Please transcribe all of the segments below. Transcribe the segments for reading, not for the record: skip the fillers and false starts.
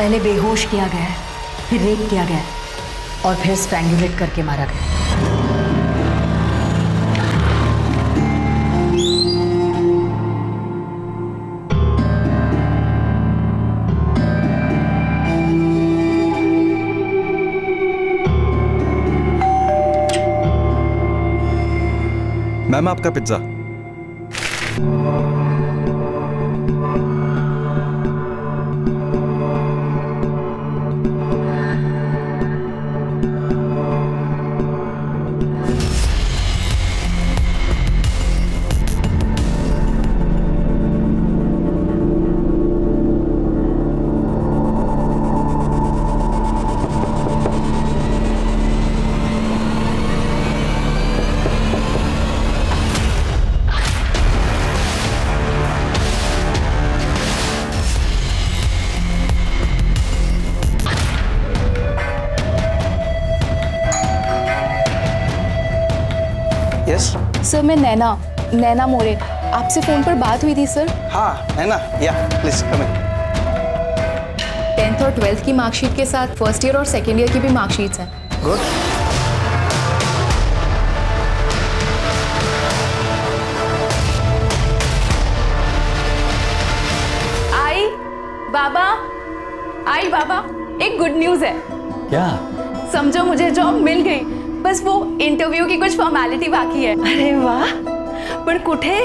पहले बेहोश किया गया है, फिर रेप किया गया है और फिर स्ट्रैंगुलेट करके मारा गया। मैम आपका पिज्जा। यस सर, मैं नैना मोरे, आपसे फोन पर बात हुई थी सर। हाँ नैना, या प्लीज कम इन। 10th और 12th की मार्कशीट के साथ फर्स्ट ईयर और सेकेंड ईयर की भी मार्कशीट्स हैं। गुड। आई बाबा, एक गुड न्यूज है। क्या? समझो मुझे जॉब मिल गई, बस वो इंटरव्यू की कुछ फॉर्मेलिटी बाकी है। अरे वाह, पण कुठे?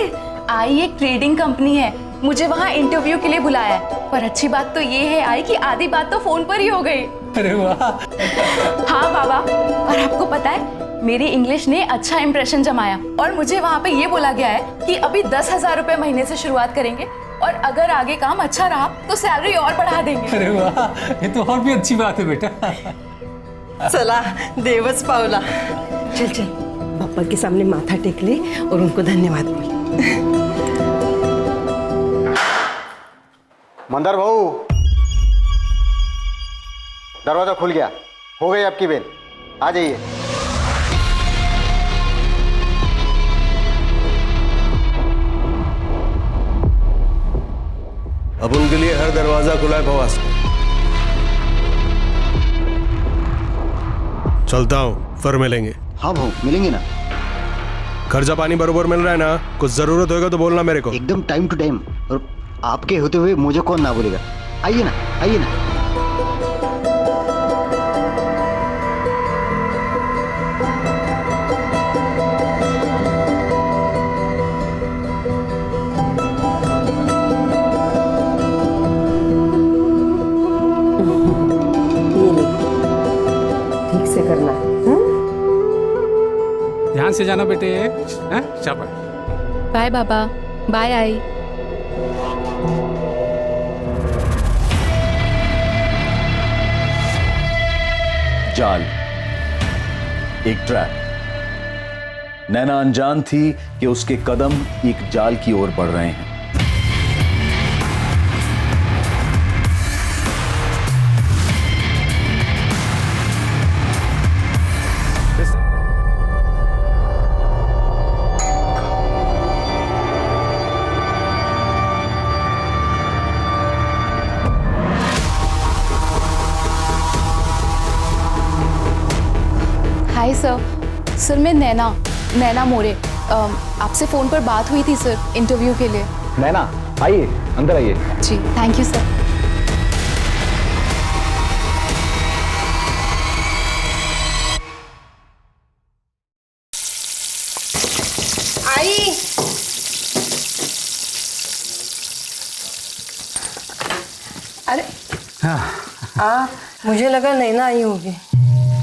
आई एक ट्रेडिंग कंपनी है, मुझे वहाँ इंटरव्यू के लिए बुलाया है। पर अच्छी बात तो ये है आई कि आधी बात तो फोन पर ही हो गई। अरे वाह। हाँ बाबा, और आपको पता है मेरी इंग्लिश ने अच्छा इंप्रेशन जमाया और मुझे वहाँ पे ये बोला गया है कि अभी 10,000 रुपए महीने से शुरुआत करेंगे और अगर आगे काम अच्छा रहा तो सैलरी और बढ़ा देंगे। अरे वाह, ये तो और भी अच्छी बात है बेटा। चला, देवच पावला। चल चल, बाप्पा के सामने माथा टेक ले और उनको धन्यवाद बोल। मंदार भाऊ, दरवाजा खुल गया, हो गई आपकी बेल, आ जाइए। अब उनके लिए हर दरवाजा खुला है भवास को। चलता हूँ, फिर मिलेंगे। हाँ भाऊ, मिलेंगे ना। खर्चा पानी बरोबर मिल रहा है ना? कुछ जरूरत होगा तो बोलना मेरे को। एकदम टाइम टू टाइम, और आपके होते हुए मुझे कौन ना बोलेगा। आइए ना, आइए ना। ठीक से करना। ध्यान से जाना बेटे। हैं? शाबाश। बाय बाबा, बाय आई। जाल, एक ट्रैप। नैना अनजान थी कि उसके कदम एक जाल की ओर बढ़ रहे हैं। हाय सर, मैं नैना मोरे, आपसे फ़ोन पर बात हुई थी सर इंटरव्यू के लिए। नैना आइए, अंदर आइए। जी थैंक यू सर। आई, अरे मुझे लगा नैना आई होगी।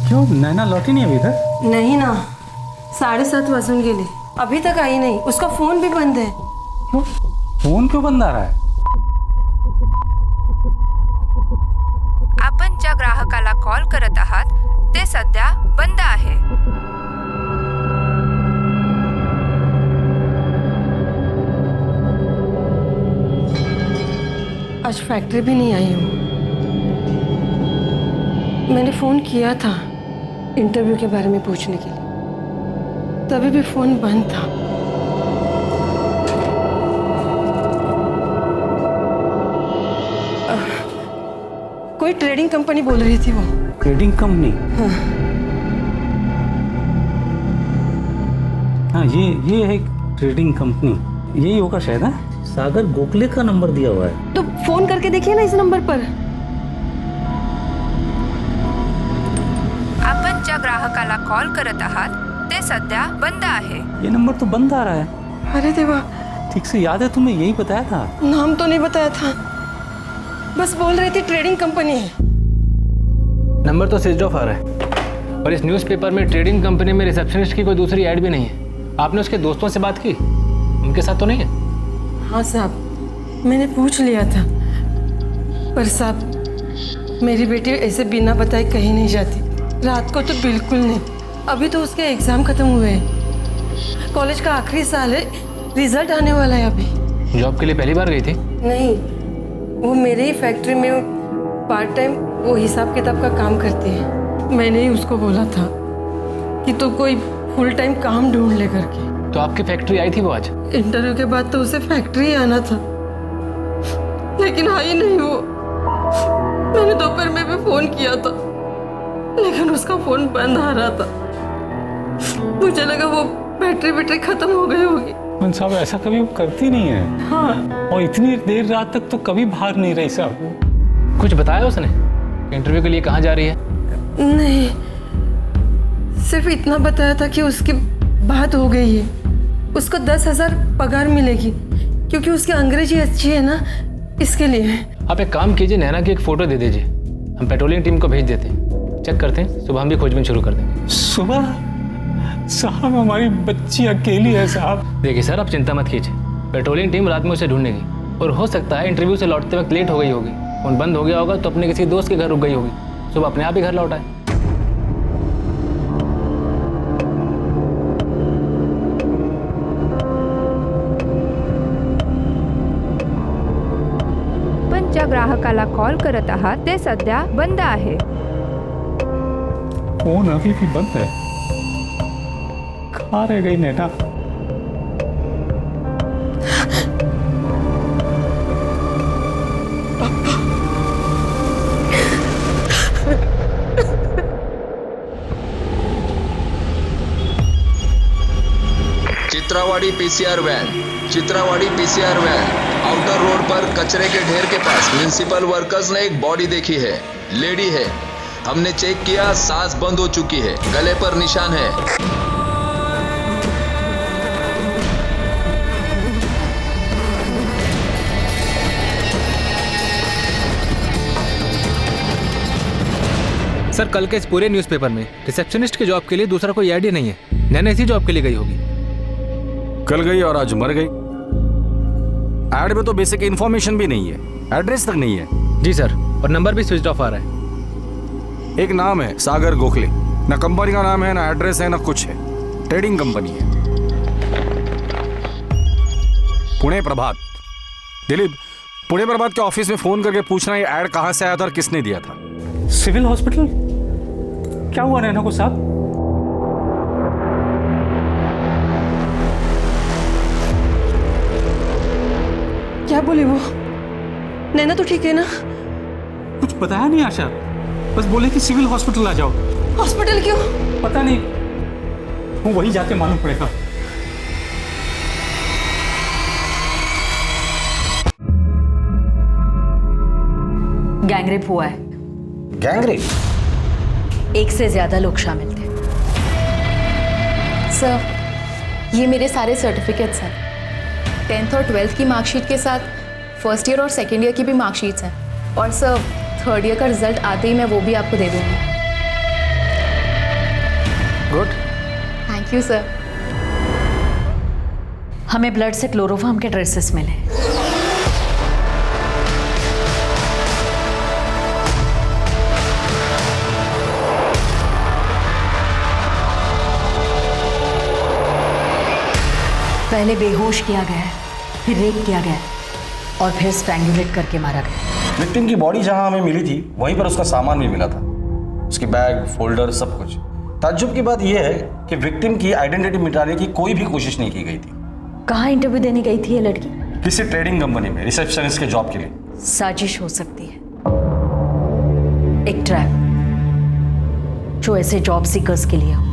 क्यों, नैना लौटी नहीं अभी तक? नहीं ना, 7:30 वाजून गेले, अभी तक आई नहीं। उसका फोन भी बंद है। क्यों? फोन क्यों बंद आ रहा है? आपण ज्या ग्राहकाला कॉल करत आहात ते सध्या बंद आहे। आज फैक्ट्री भी नहीं आई हूँ। मैंने फोन किया था इंटरव्यू के बारे में पूछने के लिए, तभी भी फोन बंद था। कोई ट्रेडिंग कंपनी बोल रही थी वो। Trading company? हाँ, ये है ट्रेडिंग कंपनी, यही होगा शायद। है सागर गोखले का नंबर दिया हुआ है। तो फोन करके देखिए ना इस नंबर पर। आपण ज्या ग्राहकाला कॉल करत आहात ते सध्या बंद आहे। ये नंबर तो बंद आ रहा है। अरे देवा, ठीक से याद है तुम्हें? यही बताया था। नाम तो नहीं बताया था, बस बोल रही थी ट्रेडिंग कंपनी है। नंबर तो स्विच ऑफ आ रहा है और इस न्यूज़पेपर में ट्रेडिंग कंपनी में रिसेप्शनिस्ट की कोई दूसरी ऐड भी नहीं है। आपने उसके दोस्तों से बात की? उनके साथ तो नहीं है? हाँ साहब, मैंने पूछ लिया था, पर साहब मेरी बेटी ऐसे बिना बताए कहीं नहीं जाती। रात को तो बिल्कुल नहीं। अभी तो उसके एग्जाम खत्म हुए हैं, कॉलेज का आखिरी साल है, रिजल्ट आने वाला है अभी। जॉब के लिए पहली बार गई थी? नहीं, वो मेरे ही फैक्ट्री में पार्ट टाइम वो हिसाब किताब का काम करती है। मैंने ही उसको बोला था कि तो कोई फुल टाइम काम ढूंढ ले करके। तो आपकी फैक्ट्री आई थी वो आज? इंटरव्यू के बाद तो उसे फैक्ट्री आना था, लेकिन आई नहीं वो। मैंने दोपहर में भी फोन किया था, लेकिन उसका फोन बंद आ रहा था। मुझे लगा वो बैटरी खत्म हो गई होगी। मन साहब, ऐसा कभी वो करती नहीं है। हाँ, और इतनी देर रात तक तो कभी बाहर नहीं रही साहब। कुछ बताया उसने इंटरव्यू के लिए कहाँ जा रही है? नहीं, सिर्फ इतना बताया था कि उसकी बात हो गई है, उसको 10,000 पगार मिलेगी, क्योंकि उसकी अंग्रेजी अच्छी है ना, इसके लिए। आप एक काम कीजिए, नैना की एक फोटो दे दीजिए, हम पेट्रोलिंग टीम को भेज देते हैं, चेक करते हैं, सुबह हम भी खोजबीन शुरू कर देंगे। सुबह? साहब हमारी बच्ची अकेली है साहब। देखिए सर, आप चिंता मत कीजिए, पेट्रोलिंग टीम रात में उसे ढूंढेगी, और हो सकता है इंटरव्यू से लौटते वक्त लेट हो गई होगी, फोन बंद हो गया होगा तो अपने किसी दोस्त के घर रुक गई होगी, सुबह अपने आप ही घर लौट आए। पण ज्या ग्राहकाला कॉल करत आहात ते सध्या बंद आहे। फोन अभी भी बंद है। कहाँ रह गई Naina? Chitrawadi PCR van, Chitrawadi PCR van, outer road पर कचरे के ढेर के पास म्युनिसिपल वर्कर्स ने एक बॉडी देखी है। लेडी है, हमने चेक किया, सांस बंद हो चुकी है, गले पर निशान है। सर, कल के इस पूरे न्यूज़पेपर में रिसेप्शनिस्ट के जॉब के लिए दूसरा कोई ऐड ही नहीं है। नैना इसी जॉब के लिए गई होगी। कल गई और आज मर गई। ऐड में तो बेसिक इन्फॉर्मेशन भी नहीं है, एड्रेस तक नहीं है। जी सर, और नंबर भी स्विच ऑफ आ रहा है। एक नाम है सागर गोखले, ना कंपनी का नाम है, ना एड्रेस है, ना कुछ है। ट्रेडिंग कंपनी है। पुणे प्रभात। दिलीप, पुणे प्रभात के ऑफिस में फोन करके पूछना ये ऐड कहां से आया था और किसने दिया था। Civil hospital? क्या हुआ नैना को साहब? क्या बोली वो? नैना तो ठीक है ना? कुछ बताया नहीं आशा, बस बोले कि सिविल हॉस्पिटल आ जाओ। हॉस्पिटल क्यों? पता नहीं, वो वही जाके मालूम पड़ेगा। गैंगरेप हुआ है। गैंगरेप? एक से ज्यादा लोग शामिल थे। सर, ये मेरे सारे सर्टिफिकेट्स हैं, 10th और 12th की मार्कशीट के साथ फर्स्ट ईयर और सेकेंड ईयर की भी मार्कशीट्स हैं, और सर 3rd ईयर का रिजल्ट आते ही मैं वो भी आपको दे दूँगी। Good, thank you sir. हमें ब्लड से क्लोरोफॉर्म के ट्रेसेस मिले। पहले बेहोश किया गया है, फिर रेप किया गया है, और फिर स्ट्रैंगुलेट करके मारा गया। विक्टिम की बॉडी जहां हमें मिली थी वहीं पर उसका सामान भी मिला था, उसकी बैग, फोल्डर, सब कुछ। ताज्जुब की बात यह है कि विक्टिम की आइडेंटिटी मिटाने की कोई भी कोशिश नहीं की गई थी। कहाँ इंटरव्यू देने गई थी ये लड़की? किसी ट्रेडिंग कंपनी में रिसेप्शनिस्ट के जॉब के लिए। साजिश हो सकती है। ट्रैप जो ऐसे जॉब सीकर्स के लिए हो।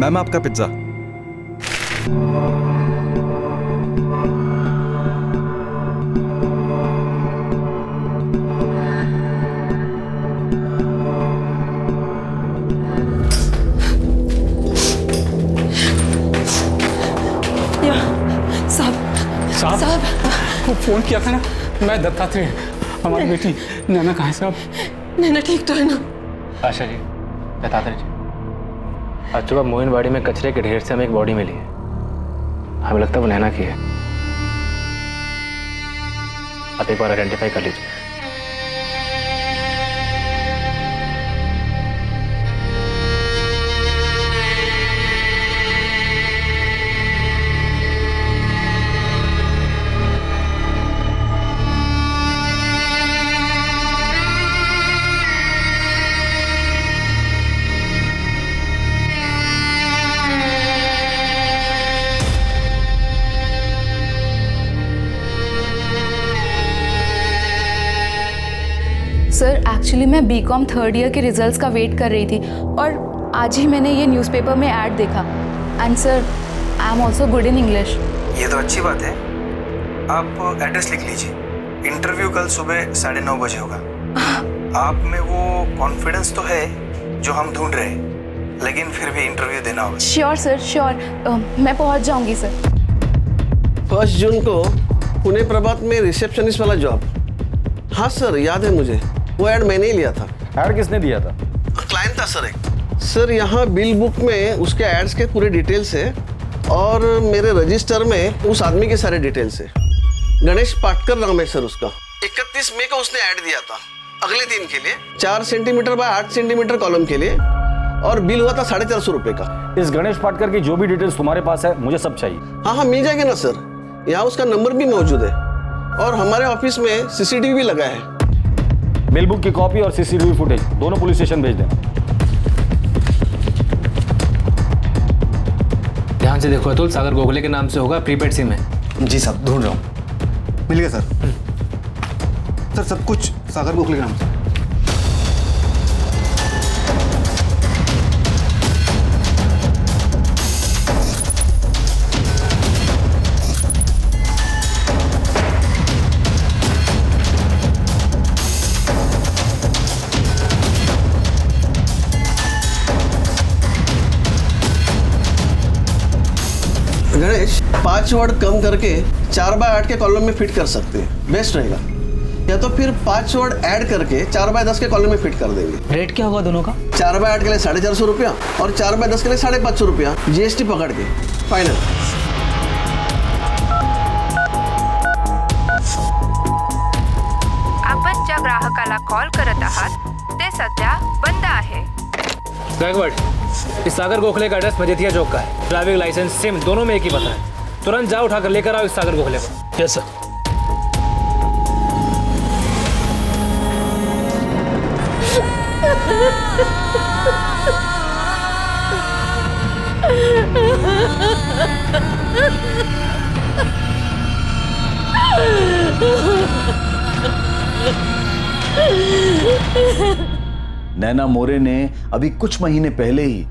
मैम आपका पिज्जा। साहब वो फोन किया था ना, मैं दत्तात्रेय, हमारी बेटी नैना कहाँ है साहब? नैना ठीक तो है ना? आशा जी, दत्तात्रेय जी, आज सुबह मोइनवाड़ी में कचरे के ढेर से हमें एक बॉडी मिली है। हमें लगता है वो नैना की है। आप एक बार आइडेंटिफाई कर लीजिए। सर एक्चुअली मैं बीकॉम थर्ड ईयर के रिजल्ट्स का वेट कर रही थी और आज ही मैंने ये न्यूज़पेपर में ऐड देखा। And sir I am also good in English. ये तो अच्छी बात है। आप एड्रेस लिख लीजिए। इंटरव्यू कल सुबह 9:30 बजे होगा। आप में वो कॉन्फिडेंस तो है जो हम ढूंढ रहे हैं, लेकिन फिर भी इंटरव्यू देना होगा। Sure sir, sure. मैं पहुंच जाऊंगी सर। 1 जून को पुणे प्रभात में रिसेप्शनिस्ट वाला जॉब। हाँ सर, याद है मुझे। वो ऐड मैंने ही लिया था। ऐड किसने दिया था? क्लाइंट था सर एक। सर यहाँ बिल बुक में उसके एड्स के पूरे डिटेल्स है और मेरे रजिस्टर में उस आदमी के सारे डिटेल्स है। गणेश पाटकर नाम है सर उसका। 31 मई को उसने ऐड दिया था अगले दिन के लिए, 4 सेंटीमीटर बाय 8 सेंटीमीटर कॉलम के लिए, और बिल हुआ था 450 रुपए का। इस गणेश पाटकर की जो भी डिटेल्स तुम्हारे पास है मुझे सब चाहिए। हाँ हाँ, मिल जाएगी ना सर। यहाँ उसका नंबर भी मौजूद है और हमारे ऑफिस में CCTV भी लगा है। बिल बुक की कॉपी और CCTV फुटेज दोनों पुलिस स्टेशन भेज देना। ध्यान से देखो अतुल, सागर गोखले के नाम से होगा, प्रीपेड सिम है। जी साहब, ढूंढ रहा हूँ। मिल गया सर। सर सब कुछ सागर गोखले के नाम से। गणेश 5 वर्ड कम करके 4 बाय 8 के कॉलम में फिट कर सकते हैं, बेस्ट रहेगा। या तो फिर 5 वर्ड ऐड करके 4 बाय 10 के कॉलम में फिट कर देंगे। रेट क्या होगा दोनों का? 4 बाय 8 के लिए 450 रुपया और 4 बाय 10 के लिए 550 रुपया, GST पकड़ के फाइनल। आपण ज्या ग्राहकाला कॉल करत आहात ते सध्या बंद आहे। गायकवाड़, इस सागर गोखले का एड्रेस मजेठिया चौक का है। ड्राइविंग लाइसेंस सिम दोनों में एक ही पता है। तुरंत जाओ, उठाकर लेकर आओ इस सागर गोखले को। Yes sir. नैना मोरे ने अभी कुछ महीने पहले ही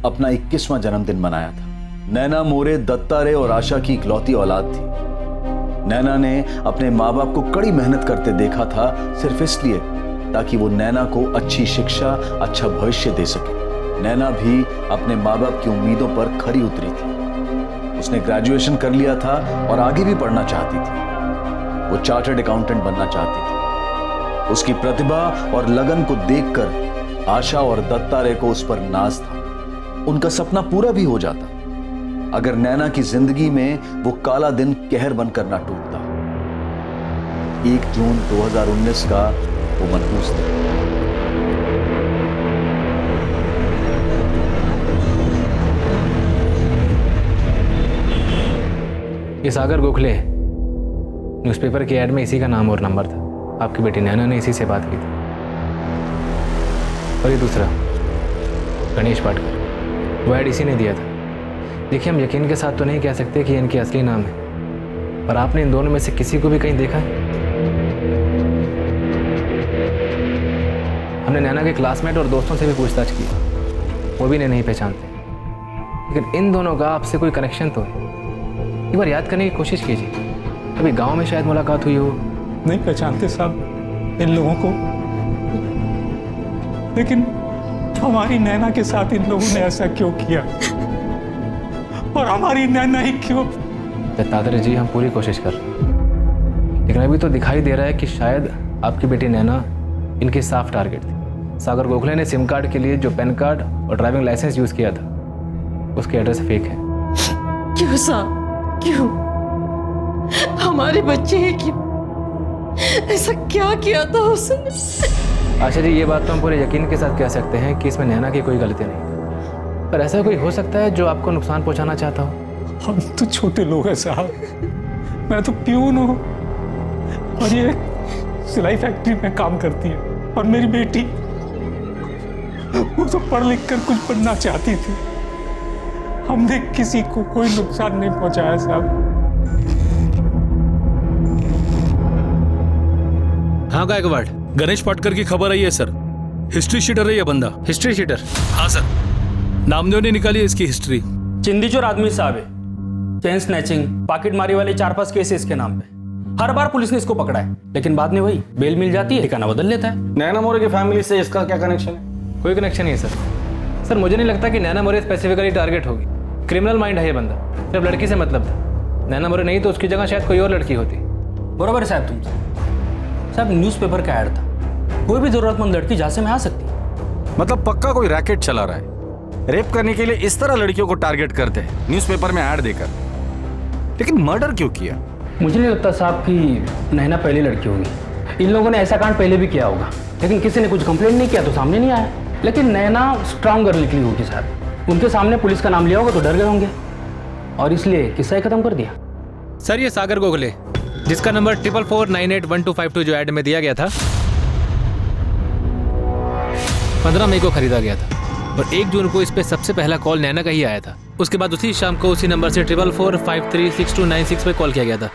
अपना 21वां जन्मदिन मनाया था। नैना मोरे दत्तात्रेय और आशा की इकलौती औलाद थी। नैना ने अपने माँ बाप को कड़ी मेहनत करते देखा था, सिर्फ इसलिए ताकि वो नैना को अच्छी शिक्षा, अच्छा भविष्य दे सके। नैना भी अपने माँ बाप की उम्मीदों पर खरी उतरी थी। उसने ग्रेजुएशन कर लिया था और आगे भी पढ़ना चाहती थी। वो चार्टर्ड अकाउंटेंट बनना चाहती थी। उसकी प्रतिभा और लगन को देखकर आशा और दत्तात्रेय को उस पर नाज था। उनका सपना पूरा भी हो जाता अगर नैना की जिंदगी में वो काला दिन कहर बनकर ना टूटता। 1 जून 2019 का वो मनहूस दिन। ये सागर गोखले न्यूज़पेपर की ऐड में इसी का नाम और नंबर था। आपकी बेटी नैना ने इसी से बात की थी। और ये दूसरा गणेश पाटकर, वो ऐड इसी ने दिया था। देखिए, हम यकीन के साथ तो नहीं कह सकते कि इनके असली नाम है, पर आपने इन दोनों में से किसी को भी कहीं देखा है? हमने नैना के क्लासमेट और दोस्तों से भी पूछताछ की, वो भी इन्हें नहीं पहचानते। लेकिन इन दोनों का आपसे कोई कनेक्शन तो है। एक बार याद करने की कोशिश कीजिए, अभी गांव में शायद मुलाकात हुई हो। नहीं पहचानते साहब इन लोगों को, लेकिन हमारी नैना के साथ इन लोगों ने ऐसा क्यों किया, और हमारी नैना ही क्यों? दत्तात्रेय जी, हम पूरी कोशिश कर रहे हैं, लेकिन अभी तो दिखाई दे रहा है कि शायद आपकी बेटी नैना इनकी साफ टारगेट थी। सागर गोखले ने सिम कार्ड के लिए जो पैन कार्ड और ड्राइविंग लाइसेंस यूज किया था, उसके एड्रेस फेक है। क्यों साहब, क्यों? हमारे बच्चे हैं, क्यों? ऐसा क्या किया था उसने? आशा जी, ये बात तो हम पूरे यकीन के साथ कह सकते हैं कि इसमें नैना की कोई गलती नहीं, पर ऐसा कोई हो सकता है जो आपको नुकसान पहुंचाना चाहता हो। हम तो छोटे लोग हैं साहब, मैं तो प्यून हूँ और ये सिलाई फैक्ट्री में काम करती है, और मेरी बेटी वो तो पढ़ लिख कर कुछ बनना चाहती थी। हमने किसी को कोई नुकसान नहीं पहुंचाया साहब। हाँ गायकवाड़, गणेश पाटकर की खबर आई है सर। हिस्ट्री शीटर है ये बंदा। History sheeter? हाँ सर, नामदेव ने निकाली है इसकी हिस्ट्री। चिंदीचोर आदमी साहब है, चेन स्नैचिंग, पॉकेट मारी वाले 4-5 केस इसके नाम पे। हर बार पुलिस ने इसको पकड़ा है, लेकिन बाद में वही बेल मिल जाती है, ठिकाना बदल लेता है। नैना मोरे की फैमिली से इसका क्या कनेक्शन है? कोई कनेक्शन नहीं है सर। मुझे नहीं लगता कि नैना मोरे स्पेसिफिकली टारगेट होगी। क्रिमिनल माइंड है ये बंदा, सिर्फ लड़की से मतलब था। नैना मोरे नहीं तो उसकी जगह शायद कोई और लड़की होती। बराबर है साहब तुमसे। साहब न्यूज़पेपर का ऐड था, कोई भी जरूरतमंद लड़की झांसे में आ सकती है। मतलब पक्का कोई रैकेट चला रहा है, रेप करने के लिए इस तरह लड़कियों को टारगेट करते हैं न्यूज़पेपर में ऐड देकर। लेकिन मर्डर क्यों किया? मुझे नहीं लगता साहब कि नैना पहली लड़की होगी। इन लोगों ने ऐसा कांड पहले भी किया होगा, लेकिन किसी ने कुछ कंप्लेंट नहीं किया तो सामने नहीं आया। लेकिन नैना स्ट्रांग गर्ल निकली होगी साहब। उनके सामने पुलिस का नाम लिया होगा तो डर गए होंगे, और इसलिए किस्सा ही खत्म कर दिया। सर, ये सागर गोखले, जिसका नंबर 44498125 जो ऐड में दिया गया था, 15 मई को खरीदा गया था, और 1 जून को इस पे सबसे पहला कॉल नैना का ही आया था। उसके बाद उसी शाम को उसी नंबर से 4445362696 पे कॉल किया गया था।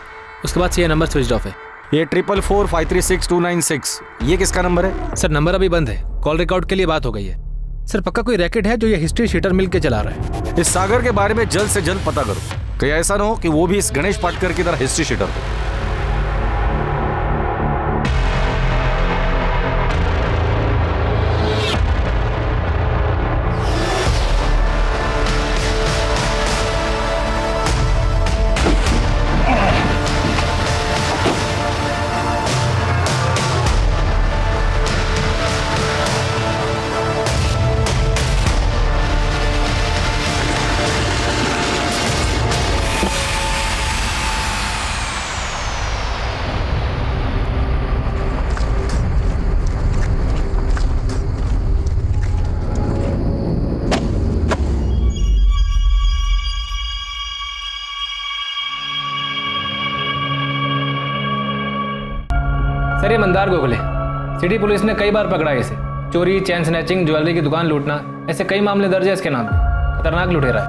उसके बाद से ये नंबर स्विच ऑफ है। ये 4445362696 ये किसका नंबर है? सर, नंबर अभी बंद है, कॉल रिकॉर्ड के लिए बात हो गई है। सर, पक्का कोई रैकेट है जो ये हिस्ट्री शीटर मिल के चला रहा है। इस सागर के बारे में जल्द से जल्द पता करो, कहीं ऐसा ना हो कि वो भी इस गणेश पाटकर की तरह हिस्ट्री शीटर हो। सर, ये मंदार गोखले, सिटी पुलिस ने कई बार पकड़ा है इसे। चोरी, चैन स्नैचिंग, ज्वेलरी की दुकान लूटना, ऐसे कई मामले दर्ज है इसके नाम पे। खतरनाक लुटेरा है।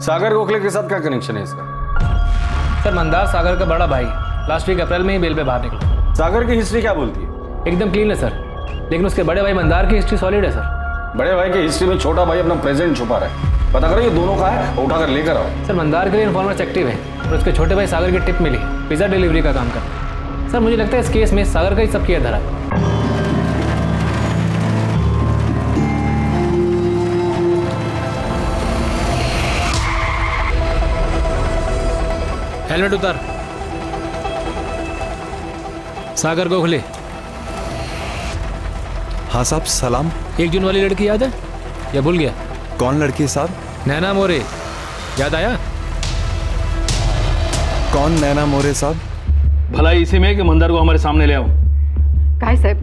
सागर गोखले के साथ क्या कनेक्शन है इसका? सर, मंदार सागर का बड़ा भाई, लास्ट वीक अप्रैल में ही बेल पे बाहर निकला। सागर की हिस्ट्री क्या बोलती है? एकदम क्लीन है सर, लेकिन उसके बड़े भाई मंदार की हिस्ट्री सॉलिड है सर। बड़े भाई की हिस्ट्री में छोटा भाई अपना प्रेजेंट छुपा रहा है। पता करो ये दोनों का है, उठाकर लेकर आओ। सर, मंदार के लिए इन्फॉर्मर्स एक्टिव है, और उसके छोटे भाई सागर की टिप मिली, पिज्जा डिलीवरी का काम करता है। सर, मुझे लगता है इस केस में सागर का ही सब किया धरा है। हेलमेट उतार। सागर गोखले। हाँ साहब, सलाम। 1 जून वाली लड़की याद है या भूल गया? कौन लड़की साहब? नैना मोरे, याद आया? कौन नैना मोरे साहब? भला इसी में कि मंदार को हमारे सामने ले आओ। काहे साहब,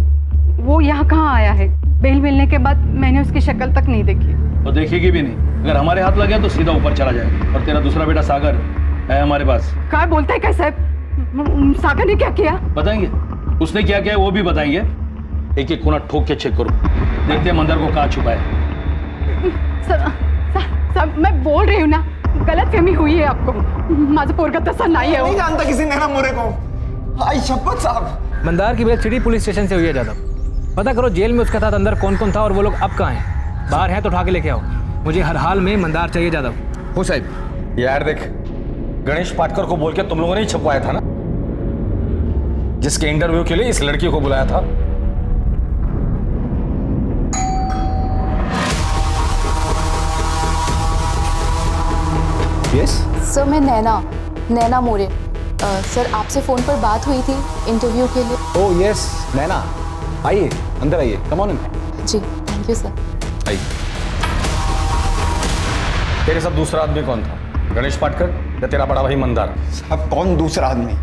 वो यहाँ कहाँ आया है? बेल मिलने के बाद मैंने उसकी शक्ल तक नहीं देखी। तो देखेगी भी नहीं। अगर हमारे हाथ लग गया तो सीधा ऊपर चला जाएगा। और तेरा दूसरा बेटा सागर है हमारे पास। क्या बोलते हैं कैसे? सागर ने क्या किया? बताएंगे, उसने क्या किया है वो भी बताएंगे। एक एक कोना ठोक के चेक करो, देखते हैं मंदार को कहाँ छुपा है। सब मैं बोल रही हूँ ना, गलत फहमी हुई है आपको। माझं पोरगा तसा नहीं है। नहीं जानता किसी नैना मोरे को। आई शपथ साहब। मंदार की बेल सिटी पुलिस स्टेशन से हुई है जादव। पता करो जेल में उसके साथ अंदर कौन कौन था और वो लोग अब कहाँ हैं। बाहर हैं तो उठा के लेके आओ। मुझे हर हाल में मंदार चाहिए जादव। हो साहब। यार देख, गणेश पाटकर को बोल के तुम लोगों ने ही छपवाया था ना, जिसके इंटरव्यू के लिए इस लड़की को बुलाया था। यस सर, मैं नैना मोरे। सर आपसे फ़ोन पर बात हुई थी इंटरव्यू के लिए। ओह यस नैना, आइए अंदर आइए, कम ऑन इन। जी थैंक यू सर। आइए। तेरे साथ दूसरा आदमी कौन था, गणेश पाटकर या तेरा बड़ा भाई मंदार? साहब कौन दूसरा आदमी,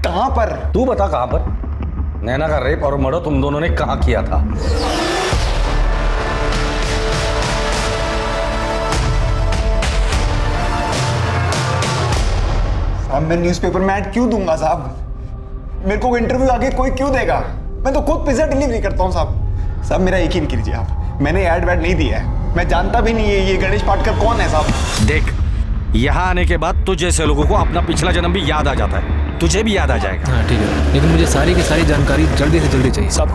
कहां पर? तू बता कहां पर? नैना का रेप और मर्डर तुम दोनों ने कहां किया था? साहब मैं न्यूज़पेपर में ऐड क्यों दूंगा साहब? मेरे को इंटरव्यू आगे कोई क्यों देगा? मैं तो खुद पिज्जा डिलीवरी करता हूँ साहब। साहब मेरा यकीन कीजिए आप, मैंने ऐड वैड नहीं दिया है। मैं जानता भी नहीं है ये गणेश पाटकर कौन है साहब। देख, यहाँ आने के बाद तुझ जैसे लोगों को अपना पिछला जन्म भी याद आ जाता है, तुझे भी याद आ जाएगा। हाँ ठीक है, लेकिन मुझे सारी की सारी जानकारी जल्दी से जल्दी चाहिए। सब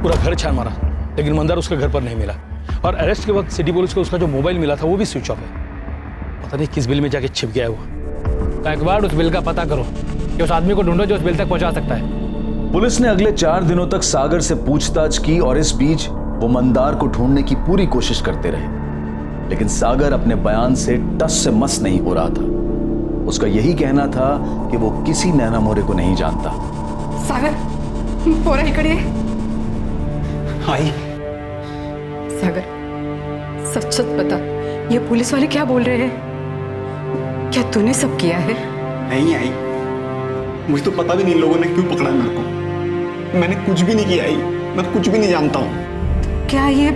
पूरा घर छान मारा, लेकिन मंदार उसके घर पर नहीं मिला। और अरेस्ट के वक्त सिटी पुलिस को उसका जो मोबाइल मिला था वो भी स्विच ऑफ है। पता नहीं किस बिल में जाके छिप गया है वो। एक बार उस बिल का पता करो कि उस आदमी को ढूंढो जो उस बिल तक पहुंचा सकता है। पुलिस ने अगले 4 दिनों तक सागर से पूछताछ की और इस बीच वो मंदार को ढूंढने की पूरी कोशिश करते रहे, लेकिन सागर अपने बयान से टस से मस नहीं हो रहा था। उसका यही कहना था कि वो किसी नैना मोरे को नहीं जानता। सागर पोरा इकडे। आई सागर सच सच बता, ये पुलिस वाले क्या बोल रहे हैं? क्या तूने सब किया है? नहीं आई, मुझे तो पता भी नहीं लोगों ने क्यों पकड़ा मेरे को। मैंने कुछ भी नहीं किया आई, मैं तो कुछ भी नहीं जानता हूँ। क्या ये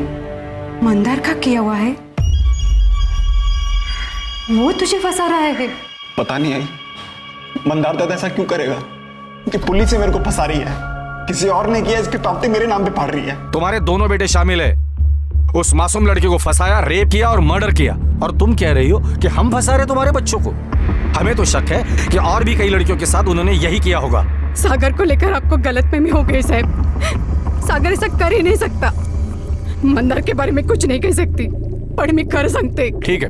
मंदार का किया हुआ है? वो तुझे फंसा रहा है? पता नहीं आई, मंदार दादा ऐसा क्यों करेगा कि पुलिस से मेरे को फंसा रही है? किसी और ने किया, इसके पापते मेरे नाम पे फाड़ रही है। तुम्हारे दोनों बेटे शामिल है। उस मासूम लड़की को फंसाया, रेप किया और मर्डर किया, और तुम कह रही हो कि हम फंसा रहे तुम्हारे बच्चों को। हमें तो शक है कि और भी कई लड़कियों के साथ उन्होंने यही किया होगा। सागर को लेकर आपको गलतफहमी हो गई साहब। सागर ऐसा कर ही नहीं सकता। मंदार के बारे में कुछ नहीं कह सकती, पर मैं कर सकते। ठीक है,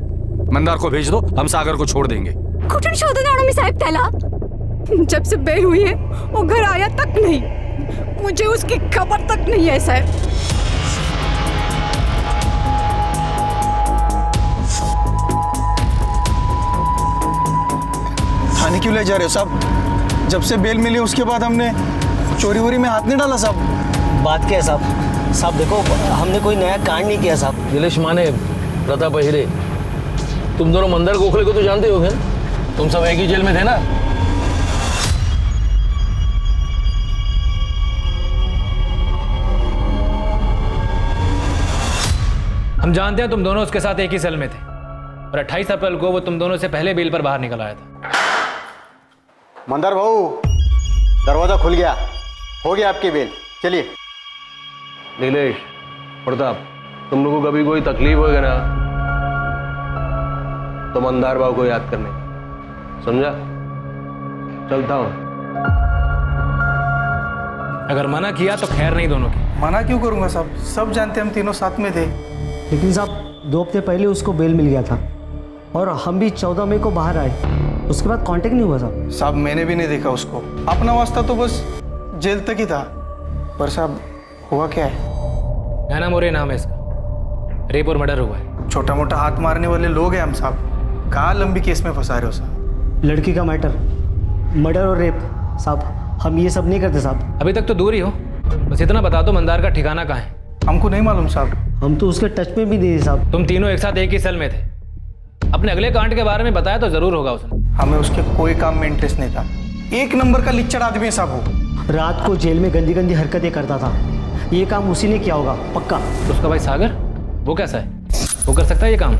मंदार को भेज दो, हम सागर को छोड़ देंगे। कुठून शोधून आणू मी साहेब त्याला? जब से बेल हुई है वो घर आया तक नहीं, मुझे उसकी खबर तक नहीं है साहब। थाने क्यों ले जा रहे हो साहब? जब से बेल मिली उसके बाद हमने चोरी वोरी में हाथ नहीं डाला साहब। बात क्या है साहब? साहब देखो, हमने कोई नया कांड नहीं किया साहब। नीलेश माने, प्रताप अहिरे, तुम दोनों मंदार गोखले को तो जानते होगे, तुम सब एक ही जेल में थे ना? हम जानते हैं तुम दोनों उसके साथ एक ही सेल में थे, और 28 अप्रैल को वो तुम दोनों से पहले बेल पर बाहर निकल आया था। मंदार भाऊ, दरवाजा खुल गया, हो गया आपकी बेल, चलिए। नीलेश, प्रताप, तुम लोगों को कभी कोई तकलीफ होगा ना तो मंदार बाबू को याद करने, समझा? चलता हूं। अगर मना किया तो खैर नहीं दोनों की। मना क्यों करूंगा साहब? सब जानते हम तीनों साथ में थे। लेकिन साहब 2 हफ्ते पहले उसको बेल मिल गया था और हम भी 14 मई को बाहर आए, उसके बाद कांटेक्ट नहीं हुआ साहब। साहब मैंने भी नहीं देखा उसको, अपना वास्ता तो बस जेल तक ही था। पर साहब हुआ क्या है? नैना मोरे नाम है इसका, रेप और मर्डर हुआ है। छोटा मोटा हाथ मारने वाले लोग हैं हम साहब, कहाँ लंबी केस में फंसा रहे हो साहब? लड़की का मैटर, मर्डर और रेप साहब, हम ये सब नहीं करते साहब। अभी तक तो दूर ही हो, बस इतना बता दो मंदार का ठिकाना कहाँ है? हमको नहीं मालूम साहब। हम तो उसके टच में भी नहीं थे साहब। तुम तीनों एक साथ एक ही सेल में थे, अपने अगले कांड के बारे में बताया तो जरूर होगा उसने। हमें उसके कोई काम में इंटरेस्ट नहीं था। 1 नंबर का लिच्चड़ आदमी है साहब वो। रात को जेल में गंदी गंदी हरकतें करता था, ये काम उसी ने किया होगा पक्का। उसका भाई सागर, वो कैसा है? वो कर सकता है ये काम?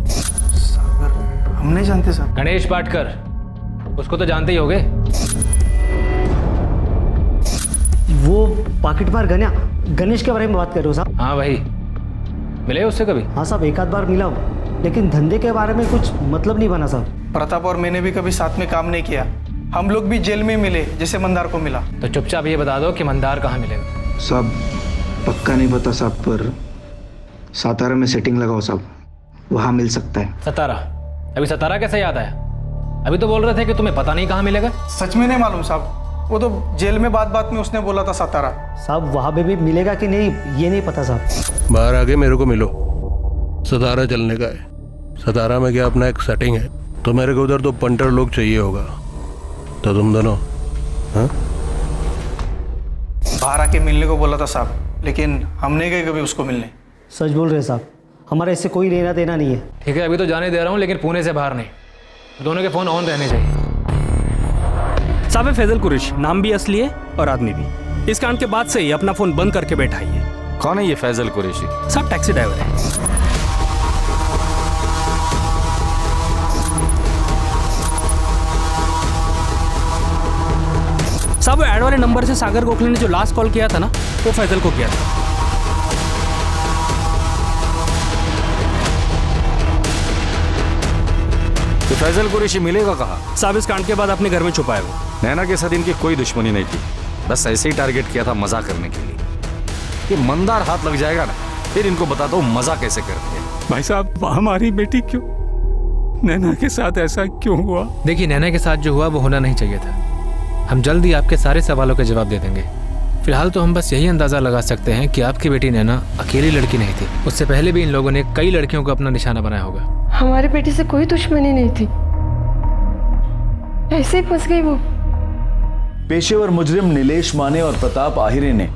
सागर हम नहीं जानते साहब। गणेश पाटकर, उसको तो जानते ही होगे। वो पॉकेट मार गणेश के बारे में बात कर रहे हो साहब? हाँ वही। मिले उससे कभी? हाँ साहब, एक आध बार मिला हूँ, लेकिन धंधे के बारे में कुछ मतलब नहीं बना साहब। प्रताप और मैंने भी कभी साथ में काम नहीं किया। हम लोग भी जेल में मिले जैसे मंदार को मिला। तो चुपचाप ये बता दो कि मंदार कहाँ मिलेगा। साहब पक्का नहीं पता साहब, पर सातारा में सेटिंग लगाओ साहब, वहाँ मिल सकता है। सतारा? अभी सतारा कैसे याद आया? अभी तो बोल रहे थे कि तुम्हें पता नहीं कहाँ मिलेगा। सच में नहीं मालूम साहब, वो तो जेल में बात में उसने बोला था सतारा। साहब वहाँ पे भी मिलेगा कि नहीं ये नहीं पता साहब। बाहर आके मेरे को मिलो, सतारा चलने का है। सतारा में क्या अपना एक सेटिंग है, तो मेरे को उधर तो पंटर लोग चाहिए होगा, तो तुम दोनों हाँ? बाहर आके मिलने को बोला था साहब, लेकिन हम नहीं गए कभी उसको मिलने। सच बोल रहे साहब, हमारा इससे कोई लेना देना नहीं है। ठीक है, अभी तो जाने दे रहा हूँ, लेकिन पुणे से बाहर नहीं। दोनों के फ़ोन ऑन रहने चाहिए। साहब फैजल कुरैशी, नाम भी असली है और आदमी भी। इस कांड के बाद से ही अपना फोन बंद करके बैठा ही है। कौन है ये फैजल कुरैशी? साहब टैक्सी ड्राइवर है। साहब वो ऐड वाले नंबर से सागर गोखले ने जो लास्ट कॉल किया था ना, वो फैजल को किया था। तो फैजल कुरैशी मिलेगा कहाँ? साहब इस कांड के बाद अपने घर में छुपा है वो। नैना के साथ इनकी कोई दुश्मनी नहीं थी, बस ऐसे ही टारगेट किया था मजा करने के लिए। ये मंदार हाथ लग जाएगा ना, फिर इनको बताता हूँ मजा कैसे करते हैं। भाई साहब हमारी बेटी क्यों, नैना के साथ ऐसा क्यों हुआ? देखिए, नैना के साथ जो हुआ वो होना नहीं चाहिए था। हम जल्द ही आपके सारे सवालों के जवाब दे देंगे। फिलहाल तो हम बस यही अंदाजा लगा सकते हैं कि आपकी बेटी नैना अकेली लड़की नहीं थी। उससे पहले भी इन लोगों ने कई लड़कियों को अपना निशाना बनाया होगा। हमारी बेटी से कोई दुश्मनी नहीं थी, ऐसे ही फंस गई वो। पेशेवर मुजरिम नीलेश माने और प्रताप आहिरे ने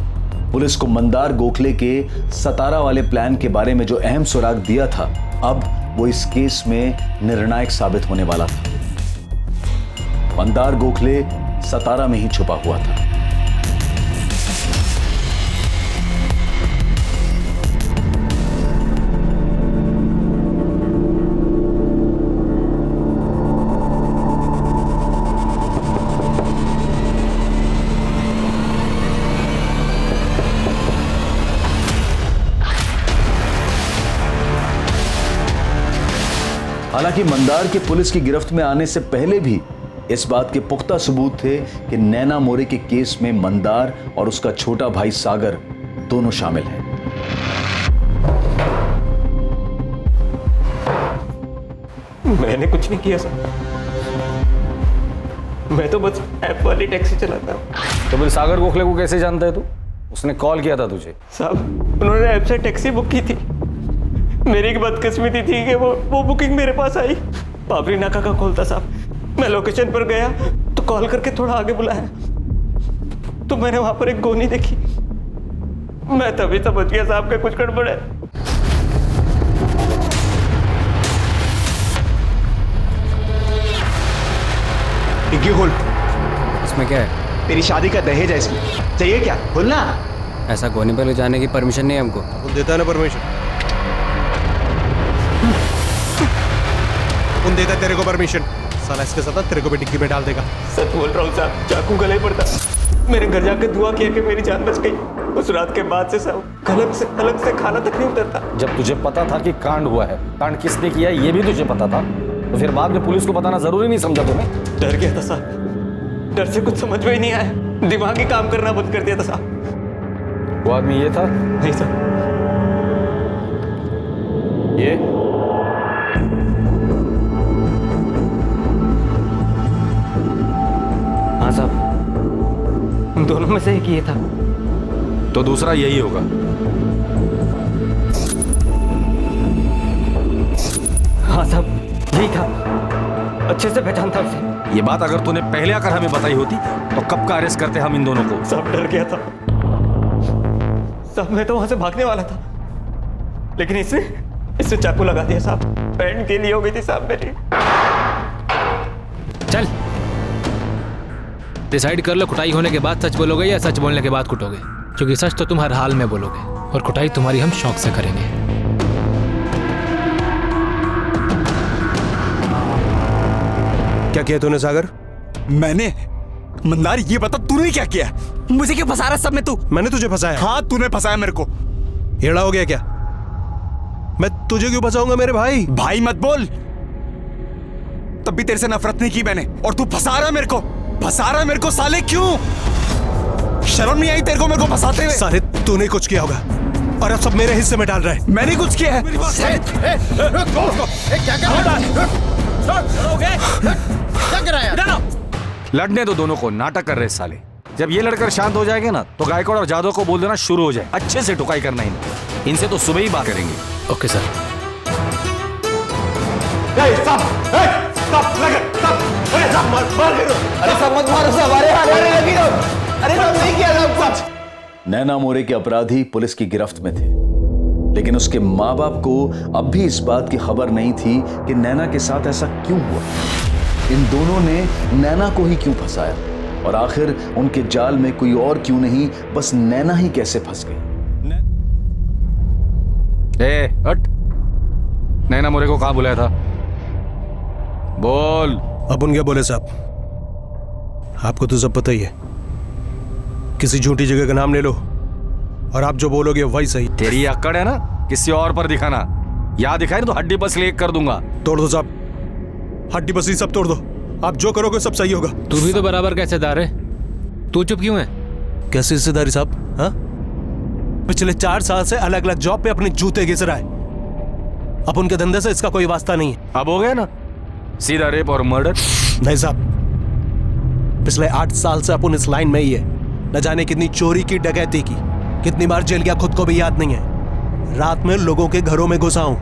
पुलिस को मंदार गोखले के सतारा वाले प्लान के बारे में जो अहम सुराग दिया था, अब वो इस केस में निर्णायक साबित होने वाला था। मंदार गोखले सतारा में ही छुपा हुआ था। हालांकि मंदार के पुलिस की गिरफ्त में आने से पहले भी इस बात के पुख्ता सबूत थे कि नैना मोरे के केस में मंदार और उसका छोटा भाई सागर दोनों शामिल हैं। मैंने कुछ नहीं किया सर, मैं तो बस ऐप वाली टैक्सी चलाता हूँ। तो फिर सागर गोखले को कैसे जानता है तू? उसने कॉल किया था तुझे? साहब उन्होंने ऐप से टैक्सी बुक की थी। मेरी एक बदकिस्मती थी कि वो बुकिंग मेरे पास आई। बाबरी नाका का कॉल था साहब। मैं लोकेशन पर गया तो कॉल करके थोड़ा आगे बुलाया, तो मैंने वहां पर एक गोनी देखी। मैं तभी समझ गया साहब का कुछ गड़बड़ है। डिग्गी खोल। इसमें क्या है? तेरी शादी का दहेज है इसमें, चाहिए क्या? खोलना। ऐसा गोनी पर ले जाने की परमिशन नहीं है हमको। कौन देता है ना परमिशन? कौन देता है तेरे को परमिशन? साला इसके साथ तेरे को भी डिग्गी में डाल देगा। सच बोल रहा हूँ साहब, चाकू गले पड़ता। मेरे घर जाकर दुआ किया कि मेरी जान बच गई। उस रात के बाद से साहब अलग से खाना तक नहीं उतरता। जब तुझे पता था कि कांड हुआ है, कांड किसने किया ये भी तुझे पता था, तो फिर बाद में पुलिस को बताना जरूरी नहीं समझा तूने? डर गया था साहब, डर से कुछ समझ में ही नहीं आया, दिमाग ही काम करना बंद कर दिया था साहब। वो आदमी ये था? नहीं सर। ये हाँ साहब, उन दोनों में से एक ये था। तो दूसरा यही होगा। हाँ साहब, यही था, अच्छे से पहचानता उसे। ये बात अगर तूने पहले आकर हमें बताई होती तो कब का अरेस्ट करते हम इन दोनों को? साहब डर गया था साहब, मैं तो वहां से भागने वाला था, लेकिन इससे चाकू लगा दिया साहब। पैंट गीली हो गई थी साहब मेरी। चल डिसाइड कर लो, कुटाई होने के बाद सच बोलोगे या सच बोलने के बाद कुटोगे? क्योंकि सच तो तुम हर हाल में बोलोगे और कुटाई तुम्हारी हम शौक से करेंगे। क्या किया तूने सागर? मैंने? मंदार ये बता तूने क्या किया? मुझे क्यों फंसा रहा सब में तू? मैंने तुझे फंसाया? हाँ तूने फंसाया मेरे को। एड़ा हो गया क्या? मैं तुझे क्यों फंसाऊंगा मेरे भाई? भाई मत बोल। तब भी तेरे से नफरत नहीं की मैंने, और तू फंसा रहा मेरे को, फंसा रहा मेरे को साले। क्यों? शर्म नहीं आई तेरे को मेरे को फंसाते हुए? साले तूने कुछ किया होगा और अब सब मेरे हिस्से में डाल रहा है। मैंने कुछ किया है? क्या कर रहा है? लड़ने दो दोनों को, नाटक कर रहे साले। जब ये लड़कर शांत हो जाएंगे ना तो गायकवाड़ और जादव को बोल देना शुरू हो जाए, अच्छे से ठुकाई करना इनको। इनसे तो सुबह ही बात करेंगे। Okay sir. नैना मोरे के अपराधी पुलिस की गिरफ्त में थे, लेकिन उसके माँ बाप को अब भी इस बात की खबर नहीं थी कि नैना के साथ ऐसा क्यों हुआ। इन दोनों ने नैना को ही क्यों फंसाया, और आखिर उनके जाल में कोई और क्यों नहीं, बस नैना ही कैसे फंस गई। हट, नैना मोरे को कहां बुलाया था? बोल। अपन क्या बोले साहब, आपको तो सब पता ही है। किसी झूठी जगह का नाम ले लो और आप जो बोलोगे वही सही। तेरी अक्कड़ है ना, किसी और पर दिखाना। याद दिखाए तो हड्डी बस लेक कर दूंगा। तोड़ दो साहब, हड्डी बसली सब तोड़ दो। आप जो करोगे सब सही होगा। तू भी तो बराबर का हिस्सेदार है, तू चुप क्यों है? कैसे हिस्सेदारी साहब? हाँ, पिछले 4 साल से अलग अलग जॉब पे अपने जूते घिस रहा है। अब उनके धंधे से इसका कोई वास्ता नहीं है। अब हो गया ना सीधा रेप और मर्डर? नहीं साहब, पिछले 8 साल से अपन इस लाइन में ही है। न जाने कितनी चोरी की, डकैती की, कितनी बार जेल गया खुद को भी याद नहीं है। रात में लोगों के घरों में घुसा हूं।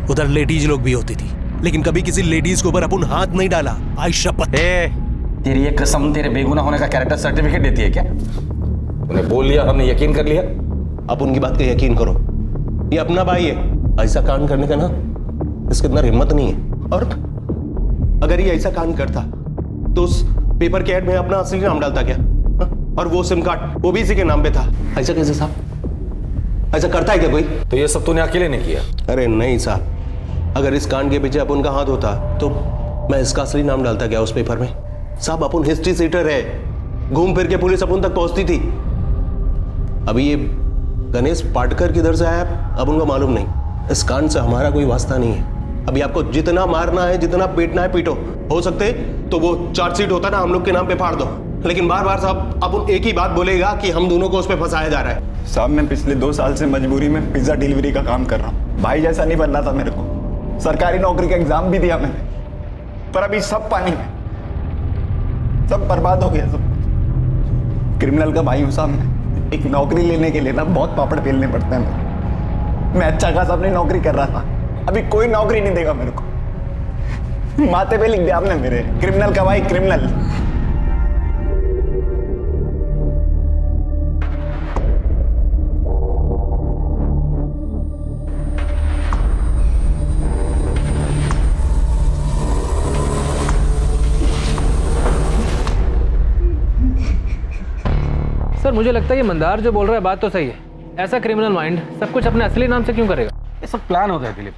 उधर लेडीज लोग भी होती थी, लेकिन कभी किसी लेडीज के ऊपर अपन हाथ नहीं डाला। आई शपथ। तेरी ये कसम तेरे बेगुनाह होने का कैरेक्टर सर्टिफिकेट देती है क्या? उन्हें बोल लिया, हमने यकीन कर लिया। अब उनकी बात का यकीन करो, ये अपना भाई है। ऐसा कांड करने का ना इसके अंदर हिम्मत नहीं है। और अगर ये ऐसा कांड करता तो उस पेपर के ऐड में अपना असली नाम डालता क्या? और वो सिम कार्ड वो भी इसी के नाम पे था। ऐसा कैसे साहब? ऐसा करता है क्या कोई? तो ये सब तूने अकेले नहीं किया? अरे नहीं साहब, अगर इस कांड के पीछे अपन का हाथ होता तो मैं इसका असली नाम डालता क्या उस पेपर में? साहब अपन हिस्ट्री सीटर है, घूम फिर के पुलिस अपन तक पहुंचती थी। अभी ये गणेश पाटकर किधर से आया अब उनको मालूम नहीं। इस कांड से हमारा कोई वास्ता नहीं है। अभी आपको जितना मारना है, जितना पीटना है पीटो। हो सकते तो वो चार्जशीट होता ना हम लोग के नाम पे फाड़ दो, लेकिन बार बार साहब अपन एक ही बात बोलेगा कि हम दोनों को उस पे फंसाया जा रहा है। साहब मैं पिछले 2 साल से मजबूरी में पिज्जा डिलीवरी का काम कर रहा हूँ। भाई जैसा नहीं बनना था मेरे को। सरकारी नौकरी का एग्जाम भी दिया मैंने, पर अभी सब पानी में, सब बर्बाद हो गया सब। क्रिमिनल का भाई हूँ साहब मैं। एक नौकरी लेने के लिए ना बहुत पापड़ बेलने पड़ते हैं। मैं अच्छा खासा अपनी नौकरी कर रहा था, अभी कोई नौकरी नहीं देगा मेरे को। माथे पे लिख दिया आपने मेरे, क्रिमिनल का भाई क्रिमिनल। सर मुझे लगता है ये मंदार जो बोल रहा है बात तो सही है। ऐसा क्रिमिनल माइंड सब कुछ अपने असली नाम से क्यों करेगा? ये सब प्लान होता है दिलीप।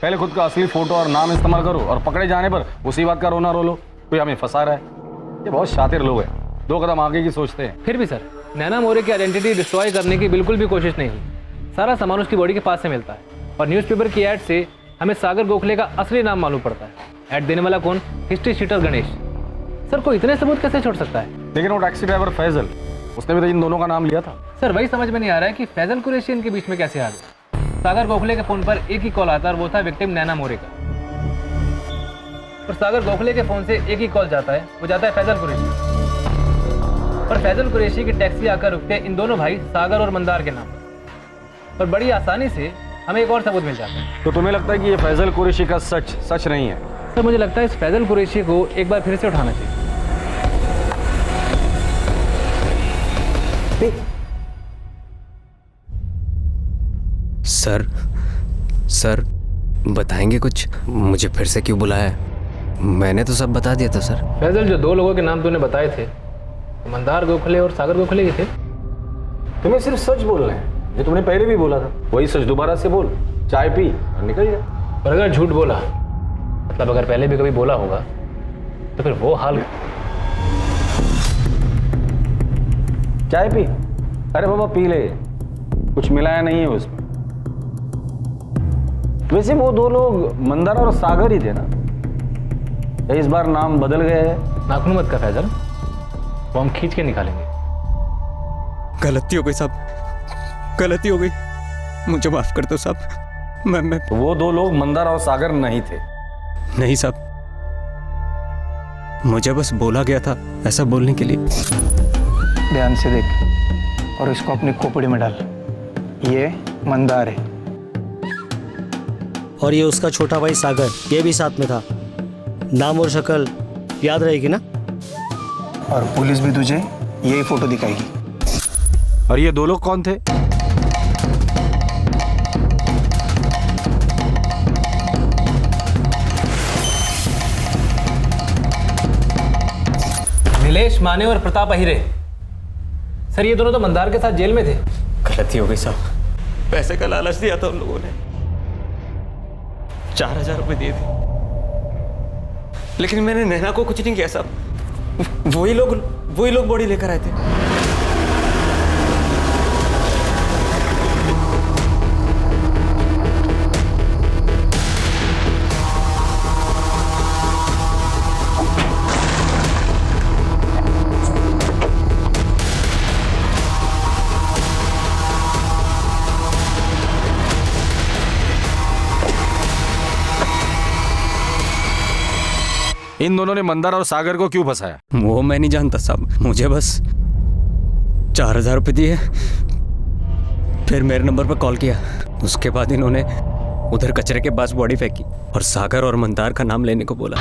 पहले खुद का असली फोटो और नाम इस्तेमाल करो और पकड़े जाने पर उसी बात का रोना रो लो कोई हमें फंसा रहा है। ये बहुत शातिर लोग हैं, 2 कदम आगे की सोचते हैं। फिर भी सर नैना मोरे की आइडेंटिटी डिस्ट्रॉय करने की बिल्कुल भी कोशिश नहीं हुई। सारा सामान उसकी बॉडी के पास से मिलता है और न्यूज़पेपर की ऐड से हमें सागर गोखले का असली नाम मालूम पड़ता है। ऐड देने वाला कौन? History sheeter Ganesh. सर को इतने सबूत कैसे छोड़ सकता है? लेकिन वो टैक्सी ड्राइवर फैजल, उसने भी तो इन दोनों का नाम लिया था। सर वही समझ में नहीं आ रहा है कि फैजल कुरैशी इनके बीच में कैसे आ गया। सागर गोखले के फोन पर एक ही कॉल आता और वो था विक्टिम नैना मोरे का। और सागर गोखले के फोन से एक ही कॉल जाता है, वो जाता है फैजल कुरैशी। और फैजल कुरैशी की टैक्सी आकर रुकते इन दोनों भाई सागर और मंदार के नाम पर। और बड़ी आसानी से हमें एक और सबूत मिल जाता है। तो तुम्हें लगता है कि ये फैजल कुरैशी का सच नहीं है? सर मुझे लगता है इस फैजल कुरैशी को एक बार फिर से उठाना चाहिए। सर बताएंगे कुछ? मुझे फिर से क्यों बुलाया? मैंने तो सब बता दिया था सर। फैजल जो 2 लोगों के नाम तूने बताए थे, मंदार गोखले और सागर गोखले के थे। तुम्हें सिर्फ सच बोलना है, जो तुमने पहले भी बोला था वही सच दोबारा से बोल। चाय पी और निकल जा। और अगर झूठ बोला मतलब अगर पहले भी कभी बोला होगा तो फिर वो हाल। चाय पी? अरे बाबा पी ले, कुछ मिलाया नहीं है उसमें। वैसे वो दो लोग मंदार और सागर ही थे ना? या इस बार नाम बदल गए हैं? नाखून मत कर फैजल, वो हम खींच के निकालेंगे। गलती हो गई साहब, गलती हो गई, मुझे माफ कर दो साहब। मैं तो वो दो लोग मंदार और सागर नहीं थे? नहीं साहब, मुझे बस बोला गया था ऐसा बोलने के लिए। ध्यान से देख और इसको अपनी खोपड़ी में डाल। ये मंदार है और ये उसका छोटा भाई सागर, ये भी साथ में था। नाम और शक्ल याद रहेगी ना? और पुलिस भी तुझे यही फोटो दिखाएगी। और ये दो लोग कौन थे? नीलेश माने और प्रताप अहिरे। सर ये दोनों तो मंदार के साथ जेल में थे। गलती हो गई साहब, पैसे का लालच दिया था उन लोगों ने, 4000 रुपए दिए थे, लेकिन मैंने नैना को कुछ नहीं किया साहब। वही लोग बॉडी लेकर आए थे। इन दोनों ने मंदार और सागर को क्यों फंसाया? वो मैं नहीं जानता साहब, मुझे बस 4000 रुपए दिए, फिर मेरे नंबर पर कॉल किया। उसके बाद इन्होंने उधर कचरे के पास बॉडी फेंकी और सागर और मंदार का नाम लेने को बोला।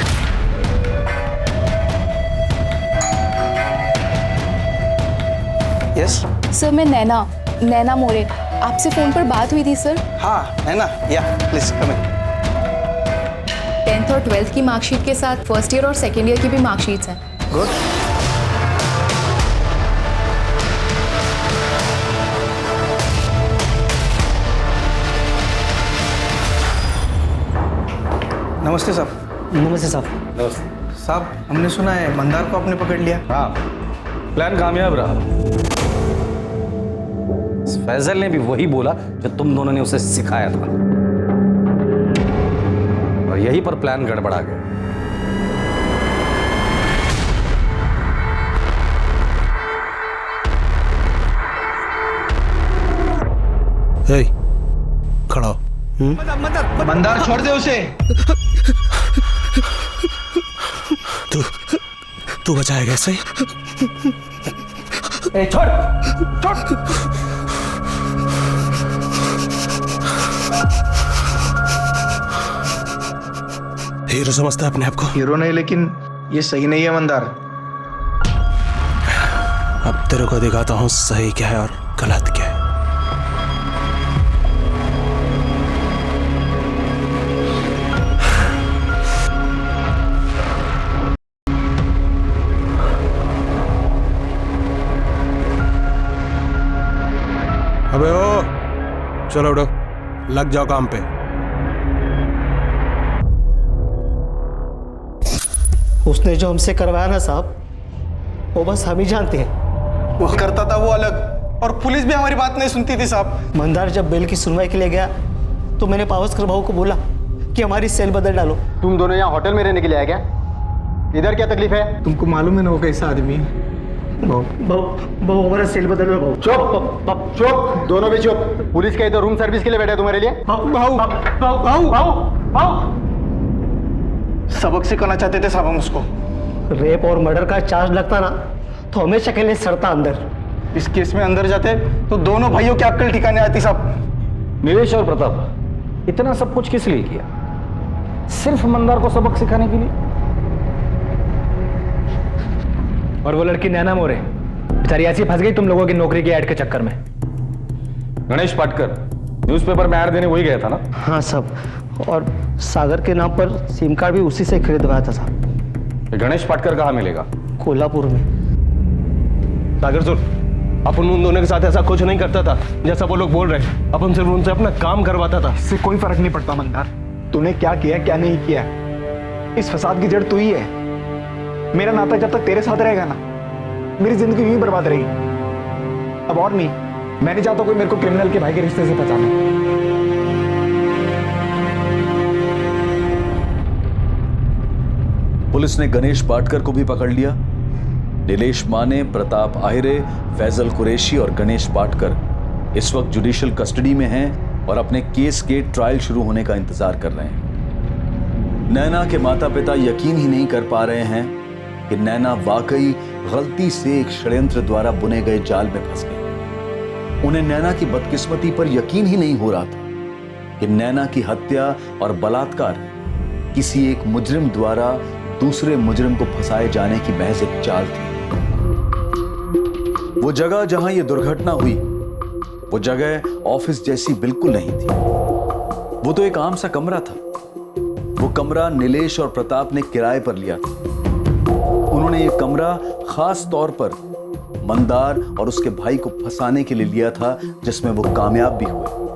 यस सर, मैं नैना मोरे, आपसे फोन पर बात हुई थी सर। हाँ नैना, या प्लीज कम इन। 10th और 12th की मार्कशीट के साथ फर्स्ट ईयर और सेकेंड ईयर की भी मार्कशीट्स हैं। गुड। नमस्ते साहब। नमस्ते साहब। नमस्ते साहब, हमने सुना है मंदार को आपने पकड़ लिया। हाँ, प्लान कामयाब रहा। फैजल ने भी वही बोला जो तुम दोनों ने उसे सिखाया था, और यहीं पर प्लान गड़बड़ा गया। हे, खड़ा हो। मंदार छोड़ दे उसे। तू बचाएगा ऐसे? छोड़ छोड़। हीरो समझता है अपने आप को? हीरो नहीं, लेकिन ये सही नहीं है मंदार। अब तेरे को दिखाता हूँ सही क्या है और गलत क्या है। अबे ओ, चलो उठो, लग जाओ काम पे। उसने जो हमसे करवाया ना साहब, वो बस हम ही जानते हैं। वो करता था वो अलग, और पुलिस भी हमारी बात नहीं सुनती थी साहब। मंदार जब बेल की सुनवाई के लिए गया तो मैंने पावस्कर भाऊ को बोला कि हमारी सेल बदल डालो। तुम दोनों यहाँ होटल में रहने के लिए आए क्या? इधर क्या तकलीफ है? तुमको मालूम है ना वो कैसा आदमी है। भाऊ हमारा सेल बदल लो भाऊ। चुप चुप, दोनों भी चुप। पुलिस का इधर रूम सर्विस के लिए बैठा है तुम्हारे लिए। सबक सिखाना चाहते थे साहब हम उसको। रेप और मर्डर का चार्ज लगता ना तो हमेशा के लिए सड़ता अंदर। इस केस में अंदर जाते तो दोनों भाइयों की अक्ल ठिकाने आती साहब। नीलेश और प्रताप, इतना सब कुछ किस लिए किया? सिर्फ मंदार को सबक सिखाने के लिए? और वो लड़की नैना मोरे बेचारी ऐसी फंस गई तुम लोगों की नौकरी की ऐड के चक्कर में। गणेश पाटकर न्यूज़पेपर में ऐड देने वही गया था ना? हाँ साहब, और सागर के नाम पर सिम कार्ड भी उसी से खरीदवाया था साहब। गणेश पाटकर कहाँ मिलेगा? कोल्हापुर में। सागर सुन, अपन उन दोनों के साथ ऐसा कुछ नहीं करता था जैसा वो लोग बोल रहे। अपन सिर्फ उनसे अपना काम करवाता था। इससे कोई फर्क नहीं पड़ता मंदार, तूने क्या किया क्या नहीं किया, इस फसाद की जड़ तू ही है। मेरा नाता जब तक तेरे साथ रहेगा ना, मेरी जिंदगी यूं ही बर्बाद रहेगी। अब और नहीं, मैं नहीं चाहता कोई मेरे को क्रिमिनल के भाई के रिश्ते से पहचाने। पुलिस ने गणेश पाटकर को भी पकड़ लिया। नीलेश माने, प्रताप आहिरे, फैजल कुरैशी और गणेश पाटकर इस वक्त जुडिशियल कस्टडी में हैं और अपने केस के ट्रायल शुरू होने का इंतजार कर रहे हैं। नैना के माता पिता यकीन ही नहीं कर पा रहे हैं कि नैना वाकई गलती से एक षड्यंत्र द्वारा बुने गए जाल में फंस गई। उन्हें नैना की बदकिस्मती पर यकीन ही नहीं हो रहा था कि नैना की हत्या और बलात्कार किसी एक मुजरिम द्वारा दूसरे मुजरिम को फंसाए जाने की महज एक चाल थी। वो जगह जहां यह दुर्घटना हुई, वो जगह ऑफिस जैसी बिल्कुल नहीं थी। वो तो एक आम सा कमरा था। वो कमरा नीलेश और प्रताप ने किराए पर लिया था। उन्होंने ये कमरा खास तौर पर मंदार और उसके भाई को फंसाने के लिए लिया था, जिसमें वो कामयाब भी हुए।